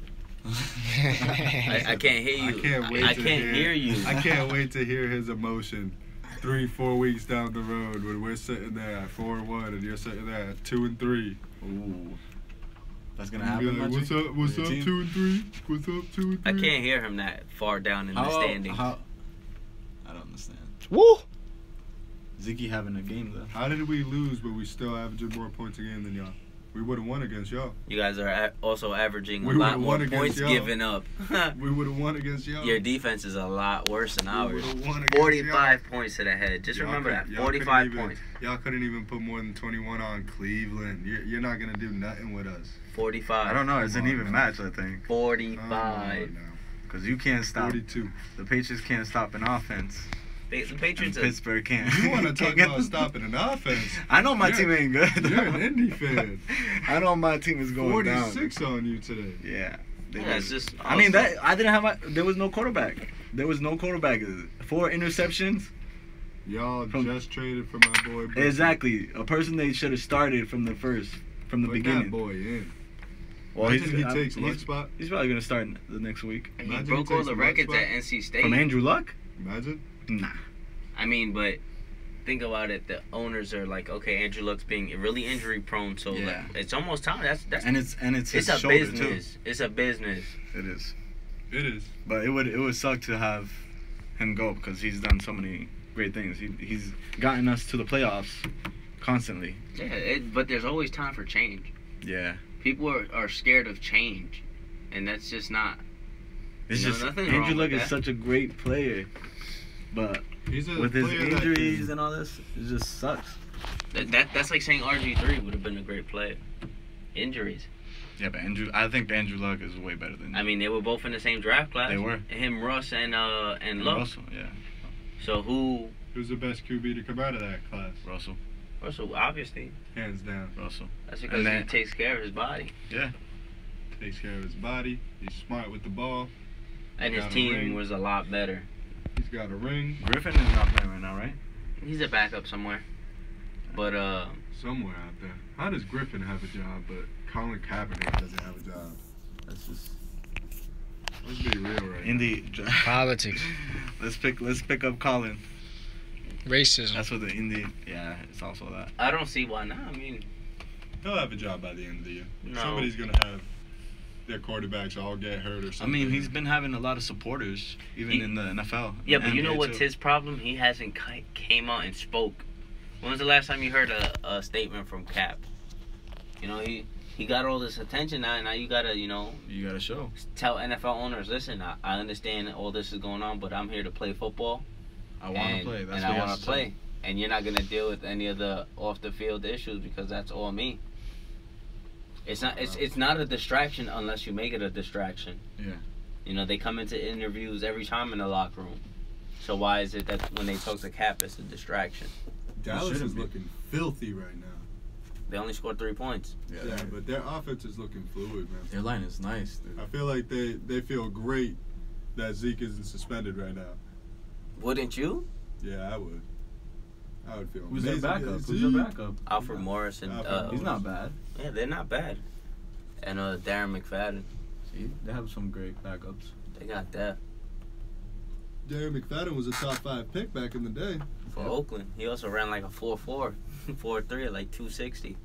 I can't hear you. I can't wait I to can't hear you. I can't wait to hear his emotion 3-4 weeks down the road when we're sitting there at 4-1 and you're sitting there at 2-3. Ooh. That's gonna You'll be happen, like, Magic? what's up, Your team? 2-3? What's up, 2-3? I can't hear him that far down in the standings. I don't understand. Woo! Ziggy having a game, though. How did we lose but we still averaging more points a game than y'all? We would have won against y'all. You guys are also averaging a We lot would've more won against points y'all. given up. We would have won against y'all. Your defense is a lot worse than We ours. would've won against 45 points to the head. Just Y'all remember that. y'all 45 couldn't points. Y'all couldn't even put more than 21 on Cleveland. You're not going to do nothing with us. 45. I don't know. It's an Come on, even man. match, I think. 45. Come on now. Because you can't stop. 42. The Patriots can't stop an offense. The And Patriots are... Pittsburgh can't. You want to Can't talk get about them. stopping an offense. I know my You're- team ain't good. You're an Indy fan. I know my team is going down. 46 on you today. Yeah. They Yeah, was- it's just... I mean, that I didn't have. There was no quarterback. There was no quarterback. 4 interceptions. Y'all From- just traded for my boy. Brooks. Exactly. A person they should have started from the Put beginning. that boy in. Well, Imagine he takes Luck's spot. He's probably gonna start the next week. He Imagine broke he all takes the a records spot. at NC State. From Andrew Luck? Imagine. Nah. I mean, but think about it. The owners are like, okay, Andrew Luck's being really injury prone, so Yeah. like, it's almost time. That's And it's his it's a shoulder business. It's a business. too. It is. It is. But it would suck to have him go because he's done so many great things. He's gotten us to the playoffs constantly. Yeah, but there's always time for change. Yeah. People are scared of change, and that's just not. It's No, just nothing Andrew wrong Luck with is that. such a great player, but He's a with his player that injuries can- and all this, it just sucks. That's like saying RG3 would have been a great player. Injuries. Yeah, but I think Andrew Luck is way better than. I mean, they were both in the same draft class. They were. Him, Russ, and Luck. Russell, yeah, So who? Who's the best QB to come out of that class? Russell, Russell, obviously. Hands down. Russell. That's because And he then- takes care of his body. Takes care of his body. He's smart with the ball. And his Got a team ring. was a lot better. He's got a ring. Griffin is not playing right now, right? He's a backup somewhere. But somewhere out there. How does Griffin have a job, but Colin Kaepernick doesn't have a job? That's just Let's be real right Indy. Politics. Let's pick up Colin. Racism. That's what the Indy. Yeah, it's also that. I don't see why not. I mean, He'll have a job by the end of the year. No. Somebody's gonna have their quarterbacks all get hurt or I something. mean, he's been having a lot of supporters, even in the NFL. yeah, but you know NBA what's too. his problem? He hasn't came out and spoke. When was the last time you heard a statement from Cap? You know, he got all this attention now, and now you gotta, you know, You gotta show. tell NFL owners, listen, I understand all this is going on, but I'm here to play football. I want to play. That's and what I he want has to play. And you're not gonna deal with any of the off the field issues because that's all me. It's not a distraction unless you make it a distraction. Yeah. You know, they come into interviews every time in the locker room. So why is it that when they talk to Cap, it's a distraction? Dallas shouldn't is be. looking filthy right now. They only scored 3 points. Yeah, but their offense is looking fluid, man. Their line is nice, dude. I feel like they feel great that Zeke isn't suspended right now. Wouldn't you? Yeah, I would. I would feel Who's their amazing. backup? Yeah, Who's their Zeke. backup? Alfred Morris and Alfred He's not bad. yeah, they're not bad. And Darren McFadden, See, they have some great backups. they got that Darren McFadden was a top 5 pick back in the day. for Yeah. Oakland. He also ran like a 4.4, 4.3 at like 260.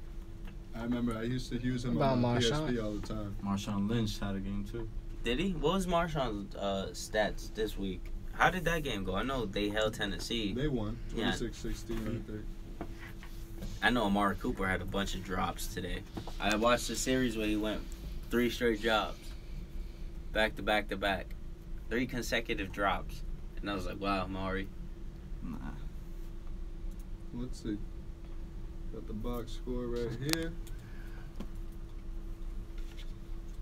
I remember I used to use him About on Marshawn? PSP all the time. Marshawn Lynch had a game too. Did he? What was Marshawn's stats this week? How did that game go? I know they held Tennessee. They won Yeah. 26-16, I think. I know Amari Cooper had a bunch of drops today. I watched the series where he went 3 straight drops. Back to back to back. 3 consecutive drops. And I was like, wow, Amari. Nah. Let's see. Got the box score right here.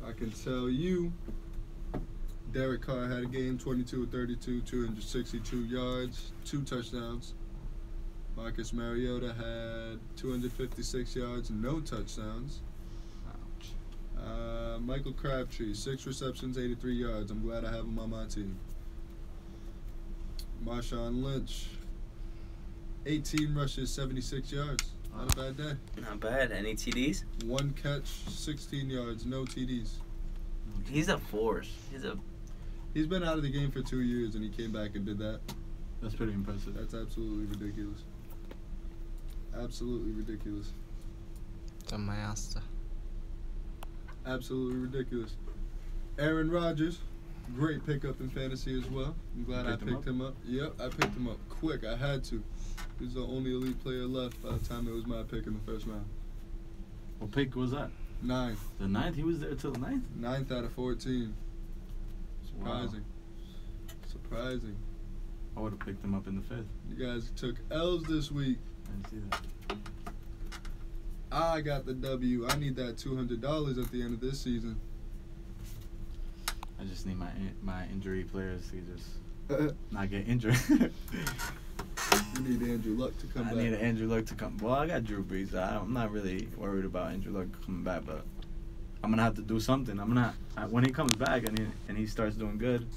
I can tell you Derek Carr had a game, 22 of 32, 262 yards, 2 touchdowns. Marcus Mariota had 256 yards, no touchdowns. Michael Crabtree, 6 receptions, 83 yards. I'm glad I have him on my team. Marshawn Lynch, 18 rushes, 76 yards. Not a bad day. Not bad. Any TDs? 1 catch, 16 yards, no TDs. He's a force. He's been out of the game for 2 years, and he came back and did that. That's pretty impressive. That's absolutely ridiculous. Absolutely ridiculous. The master. Absolutely ridiculous. Aaron Rodgers, great pickup in fantasy as well. I'm glad I picked him up. Yep, I picked him up quick. I had to. He was the only elite player left by the time it was my pick in the first round. What pick was that? 9th. The 9th? He was there till the 9th? 9th out of 14. Surprising. Surprising. I would have picked him up in the 5th. You guys took L's this week. I didn't see that. I got the W. I need that $200 at the end of this season. I just need my injury players to just not get injured. You need Andrew Luck to come I back. need Andrew Luck to come. Well, I got Drew Brees. I'm not really worried about Andrew Luck coming back, but I'm gonna have to do something. When he comes back and he starts doing good,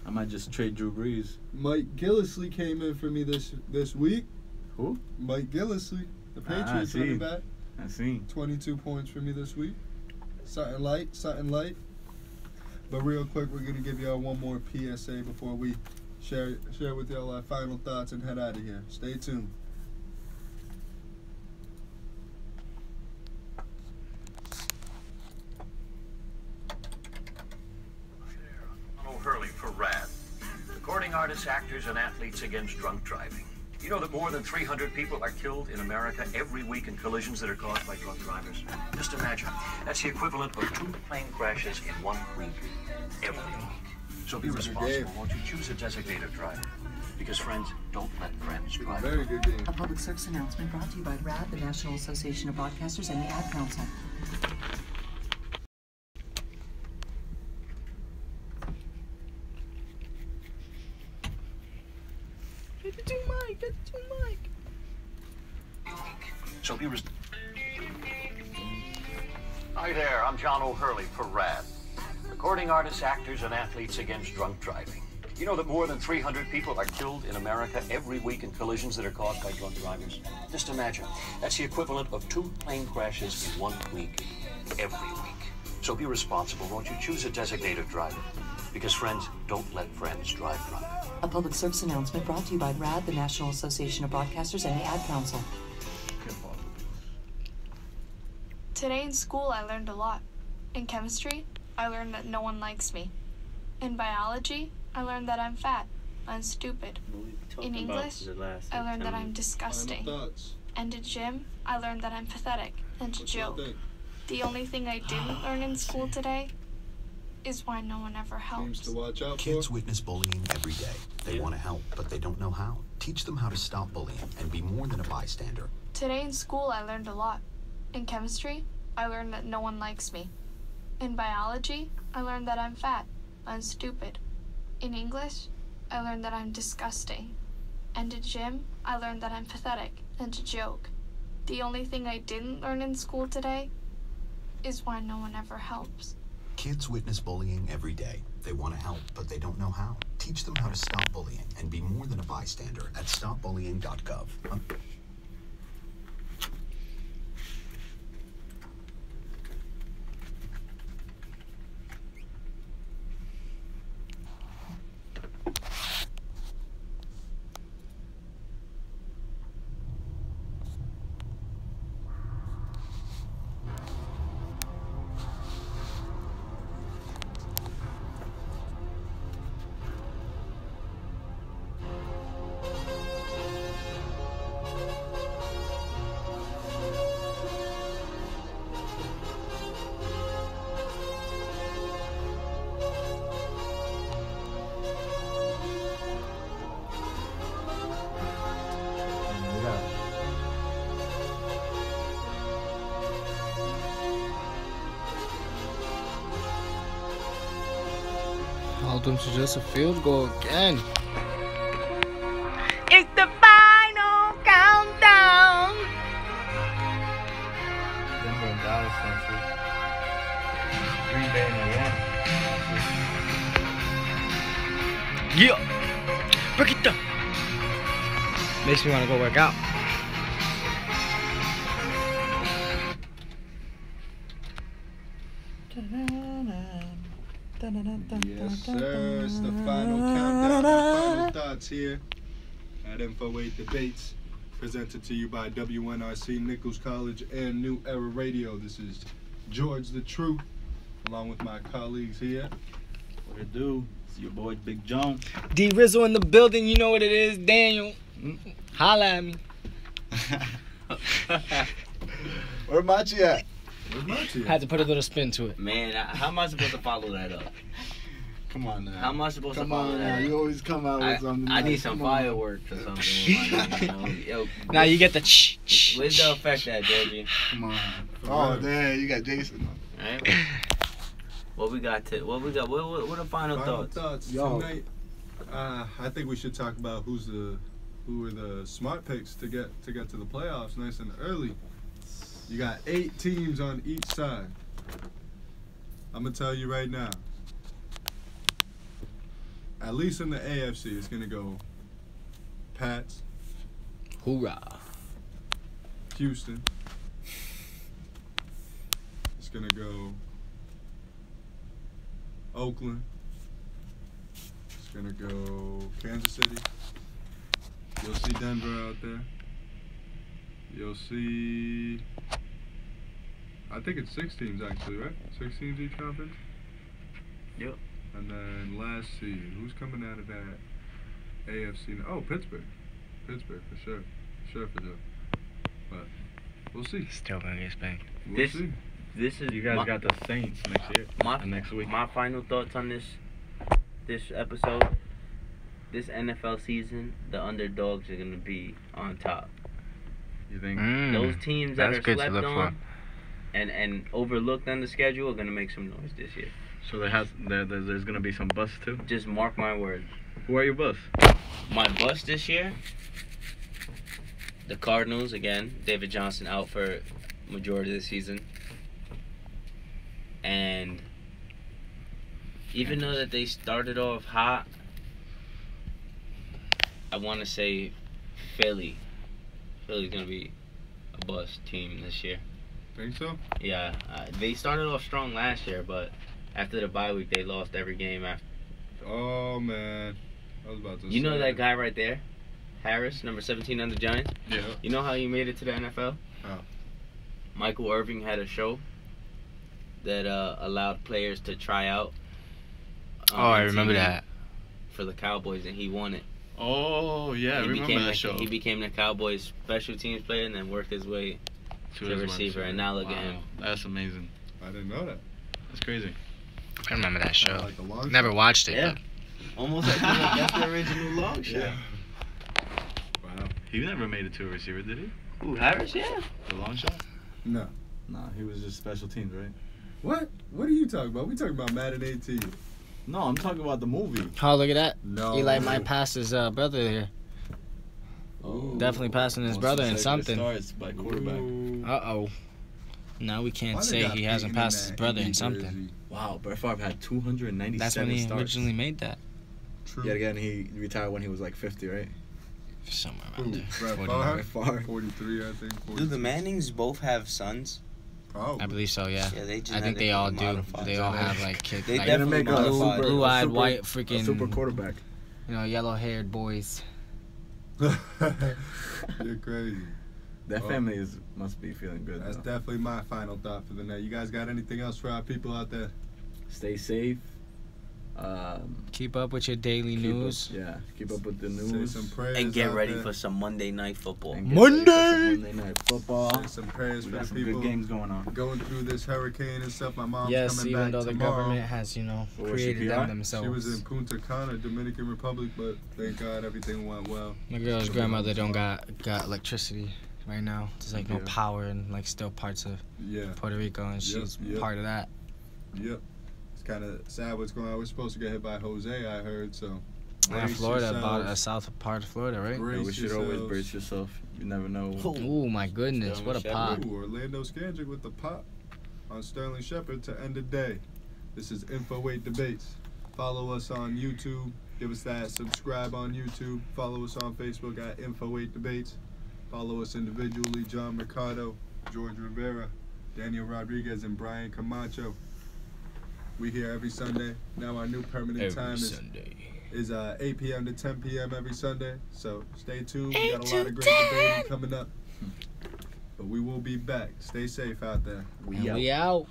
I might just trade Drew Brees. Mike Gillislee came in for me this week. Who? Mike Gillislee, the Patriots see. running back. I see. 22 points for me this week. Something light. But real quick, we're going to give y'all one more PSA before we share with y'all our final thoughts and head out of here. Stay tuned. Hurley for RAD, recording artists, actors, and athletes against drunk driving. You know that more than 300 people are killed in America every week in collisions that are caused by drunk drivers? Just imagine. That's the equivalent of 2 plane crashes in 1 week. Every week. So be responsible. Won't you choose a designated driver? Because friends don't let friends drive. Very good game. A public service announcement brought to you by RAD, the National Association of Broadcasters, and the Ad Council. So be Hi there, I'm John O'Hurley for RAD, recording artists, actors, and athletes against drunk driving. You know that more than 300 people are killed in America every week in collisions that are caused by drunk drivers? Just imagine. That's the equivalent of 2 plane crashes in 1 week, every week. So be responsible, won't you? Choose a designated driver. Because friends, don't let friends drive drunk. A public service announcement brought to you by RAD, the National Association of Broadcasters, and the Ad Council. Today in school, I learned a lot. In chemistry, I learned that no one likes me. In biology, I learned that I'm fat and stupid. In English, I learned that I'm disgusting. And in gym, I learned that I'm pathetic and a joke. The only thing I didn't learn in school today is why no one ever helps. Kids witness bullying every day. They want to help, but they don't know how. Teach them how to stop bullying and be more than a bystander. Today in school, I learned a lot. In chemistry, I learned that no one likes me. In biology, I learned that I'm fat and stupid. In English, I learned that I'm disgusting. And in gym, I learned that I'm pathetic and a joke. The only thing I didn't learn in school today is why no one ever helps. Kids witness bullying every day. They want to help, but they don't know how. Teach them how to stop bullying and be more than a bystander at stopbullying.gov. Held them to just a field goal again. It's the final countdown. Denver and Dallas next week. Green Bay and Atlanta. Yeah. Break it down. Makes me want to go work out. Yes, sir. It's the final countdown. Final thoughts here at INNFO8 Debates, presented to you by WNRC, Nichols College, and New Era Radio. This is George the Truth, along with my colleagues here. What it do? It's your boy Big John. D Rizzo in the building. You know what it is, Daniel. Holla at me. Where Machi at? Had to put a little spin to it. Man, how am I supposed to follow that up? Come on now. How am I supposed to Come follow on that now. up? You always come out with something. I need nice. some Come on. fireworks or something. With my name, you know? Yo, Now you get the ch. where's the effect at, Georgie? Come on. Oh, damn. You got Jason. Alright. What we got? What are the final thoughts? Yo. Tonight, I think we should talk about who are the smart picks to get to the playoffs nice and early. You got 8 teams on each side. I'm gonna tell you right now. At least in the AFC, it's gonna go Pats, Hoorah. Houston. It's gonna go Oakland. It's gonna go Kansas City. You'll see Denver out there. You'll see, I think it's 6 teams actually, right? 6 teams each conference? Yep. And then last seed, who's coming out of that AFC? Oh, Pittsburgh. Pittsburgh, for sure. For sure. But we'll see. Still gonna get spanked. We'll see. This is You guys got the Saints next year. Next week. My final thoughts on this episode. This NFL season, the underdogs are gonna be on top. You think? Those teams that That's are good to slept look on and overlooked on the schedule are gonna make some noise this year. So there's gonna be some busts too. Just mark my words. Who are your busts? My bust this year, the Cardinals again. David Johnson out for majority of the season, and even though that they started off hot, I want to say Philly. Philly's going to be a bust team this year. Think so? Yeah. They started off strong last year, but after the bye week, they lost every game after. Oh, man. I was about to say. You know that guy right there? Harris, number 17 on the Giants? Yeah. You know how he made it to the NFL? How? Michael Irving had a show that allowed players to try out. I on remember TV that. For the Cowboys, and he won it. Oh, yeah, I remember that show. He became the Cowboys special teams player and then worked his way to his receiver, and now look at him. That's amazing. I didn't know that. That's crazy. I remember that show. Like the long Never shot? watched it. Yeah. Almost like that's the original long shot. Yeah. Wow. He never made it to a receiver, did he? Ooh, Harris, yeah. The long shot? No. Nah, he was just special teams, right? What? What are you talking about? We talking about Madden 18. No, I'm talking about the movie. Oh, look at that. No. Eli might pass his brother here. Ooh. Definitely passing his brother in something. Starts by quarterback. Ooh. Uh-oh. Now we Why can't they say got he hasn't Peyton in passed his that brother in Indy something. jersey? Wow, Brett Favre had 297 That's when he starts. originally made that. True. Yeah, again, he retired when he was like 50, right? Somewhere Ooh, around there. Brett 49. Favre? 43, I think. 42. Do the Mannings both have sons? Probably. I believe so, yeah. Yeah, they I think they all do. modified. They all have like kids, They like definitely They're gonna make a modified. super- blue-eyed, super- white, a freaking, super quarterback. yellow-haired boys. You're crazy. That Oh. family must be feeling good. That's though. definitely my final thought for the night. You guys got anything else for our people out there? Stay safe. Keep up with your daily news. Keep up with the Say news. some prayers And get out ready there. for some Monday night football. And get ready for some Monday! Monday Night Football. Say some prayers We for got the some people good games going on. going through this hurricane and stuff. My mom's Yes, coming even back though the tomorrow. government has, What, created CPR? them She themselves. was in Punta Cana, Dominican Republic, but thank God everything went well. My girl's She'll be grandmother home don't tomorrow. got electricity right now. There's like no Yeah. power in like still parts of Yeah, Puerto Rico, and she's Yep. part of that. yep. It's kind of sad what's going on. We're supposed to get hit by Jose, I heard, so. Yeah, brace Florida, about a yourselves. south part of Florida, right? Brace We should always yourselves. brace yourself. You never know. Oh my goodness, Sterling what a Shepard. pop! Ooh, Orlando Skandrick with the pop on Sterling Shepard to end the day. This is INNFO8 Debates. Follow us on YouTube. Give us that subscribe on YouTube. Follow us on Facebook at INNFO8 Debates. Follow us individually, John Mercado, George Rivera, Daniel Rodriguez, and Brian Camacho. We here every Sunday. Now our new permanent time is 8 p.m. to 10 p.m. every Sunday. So stay tuned. We got a lot of great debating coming up. But we will be back. Stay safe out there. And we out.